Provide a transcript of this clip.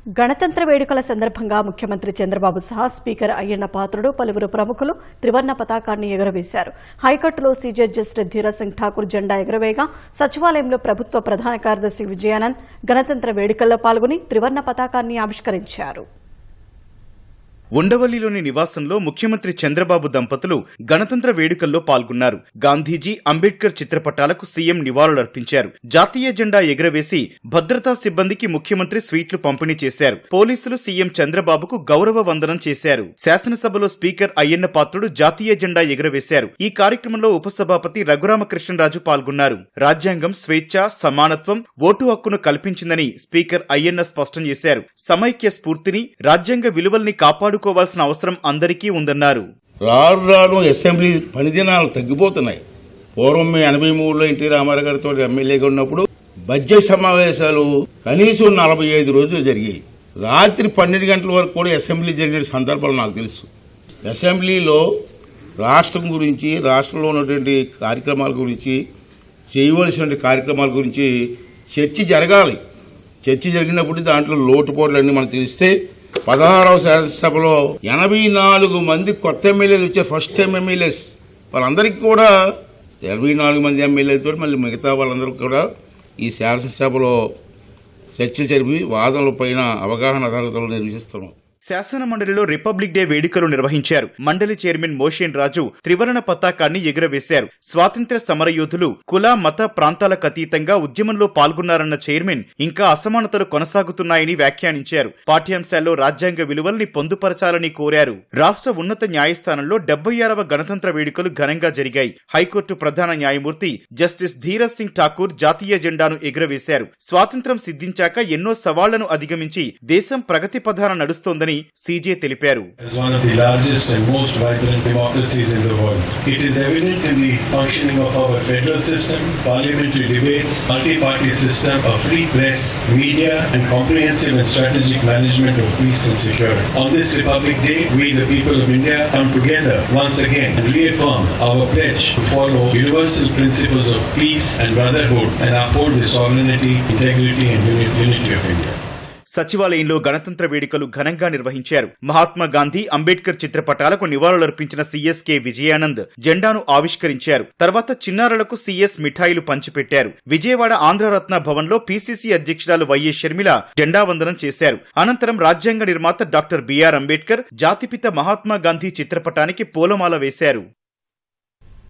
గణతంత్ర వేడుకల సందర్భంగా ముఖ్యమంత్రి చంద్రబాబు సహా స్పీకర్ అయ్యన్న పాత్రుడు పలువురు ప్రముఖులు త్రివర్ణ పతాకాన్ని ఎగురవేశారు. హైకోర్టులో సీజే జస్టిస్ ధీరజ్ సింగ్ ఠాకూర్ జెండా ఎగురవేయగా సచివాలయంలో ప్రభుత్వ ప్రధాన కార్యదర్శి విజయానంద్ గణతంత్ర వేడుకల్లో పాల్గొని త్రివర్ణ పతాకాన్ని ఆవిష్కరించారు. ఉండవల్లిలోని నివాసంలో ముఖ్యమంత్రి చంద్రబాబు దంపతులు గణతంత్ర వేడుకల్లో పాల్గొన్నారు. గాంధీజీ, అంబేద్కర్ చిత్రపటాలకు సీఎం నివాళులర్పించారు. జాతీయ జెండా ఎగురవేసి భద్రతా సిబ్బందికి ముఖ్యమంత్రి స్వీట్లు పంపిణీ చేశారు. పోలీసులు సీఎం చంద్రబాబుకు గౌరవ వందనం చేశారు. శాసనసభలో స్పీకర్ అయ్యన్న పాత్రుడు జాతీయ జెండా ఎగురవేశారు. ఈ కార్యక్రమంలో ఉపసభాపతి రఘురామకృష్ణరాజు పాల్గొన్నారు. రాజ్యాంగం స్వేచ్ఛ, సమానత్వం, ఓటు హక్కును కల్పించిందని స్పీకర్ అయ్యన్న స్పష్టం చేశారు. సమైక్య స్ఫూర్తిని, రాజ్యాంగ విలువల్ని కాపాడుకోవాల్సిన అవసరం అందరికీ ఉందన్నారు. రాను అసెంబ్లీ పనిదినాలు తగ్గిపోతున్నాయి. పూర్వం 83లో ఎన్టీ రామారావు గారితో ఎమ్మెల్యేగా ఉన్నప్పుడు బడ్జెట్ సమావేశాలు కనీసం 45 రోజులు జరిగాయి. రాత్రి 12 గంటల వరకు కూడా అసెంబ్లీ జరిగిన సందర్భాలు నాకు తెలుసు. అసెంబ్లీలో రాష్ట్రం గురించి, రాష్ట్రంలో ఉన్నటువంటి కార్యక్రమాల గురించి, చేయవలసిన కార్యక్రమాల గురించి చర్చ జరగాలి. చర్చ జరిగినప్పుడు దాంట్లో లోటుపోట్లన్నీ మనకు తెలిస్తే 16వ శాసనసభలో 84 మంది కొత్త ఎమ్మెల్యేలు వచ్చారు. First time MLAs. వాళ్ళందరికీ కూడా 84 మంది ఎమ్మెల్యేలతో మళ్ళీ మిగతా వాళ్ళందరూ కూడా ఈ శాసనసభలో చర్చలు జరిపి వాదనల పైన అవగాహన తరగతులు నిర్వహిస్తున్నాం. శాసన మండలిలో రిపబ్లిక్ డే వేడుకలు నిర్వహించారు. మండలి చైర్మన్ మోషేన్ రాజు త్రివర్ణ పతాకాన్ని ఎగురవేశారు. స్వాతంత్ర్య సమరయోధులు కుల, మత, ప్రాంతాలకు అతీతంగా ఉద్యమంలో పాల్గొన్నారన్న చైర్మన్ ఇంకా అసమానతలు కొనసాగుతున్నాయని వ్యాఖ్యానించారు. పాఠ్యాంశాల్లో రాజ్యాంగ విలువల్ని పొందుపరచాలని కోరారు. రాష్ట్ర ఉన్నత న్యాయస్థానంలో 76వ గణతంత్ర వేడుకలు ఘనంగా జరిగాయి. హైకోర్టు ప్రధాన న్యాయమూర్తి జస్టిస్ ధీరజ్ సింగ్ ఠాకూర్ జాతీయ జెండాను ఎగురవేశారు. స్వాతంత్ర్యం సిద్ధించాక ఎన్నో సవాళ్లను అధిగమించి దేశం ప్రగతి పథాన నడుస్తోందని సీజే తెలిపారు. One of the largest and most vibrant democracies in the world. It is evident in the functioning of our federal system, parliamentary debates, multi-party system, a free press, media and comprehensive and strategic management of peace and security. On this Republic Day, we the people of India come together once again and reaffirm our pledge to follow universal principles of peace and brotherhood and uphold the sovereignty, integrity and unity of India. సచివాలయంలో గణతంత్ర వేడుకలు ఘనంగా నిర్వహించారు. Mahatma Gandhi, Ambedkar చిత్రపటాలకు నివాళులర్పించిన CS K Vijayanand జెండాను ఆవిష్కరించారు. తర్వాత చిన్నారులకు CS మిఠాయిలు పంచిపెట్టారు. విజయవాడ ఆంధ్రరత్న భవన్లో పీసీసీ అధ్యక్షురాలు వైఎస్ షర్మిల జెండా వందనం చేశారు. అనంతరం రాజ్యాంగ నిర్మాత డాక్టర్ బిఆర్ అంబేద్కర్, జాతిపిత మహాత్మా గాంధీ చిత్రపటానికి పూలమాల వేశారు.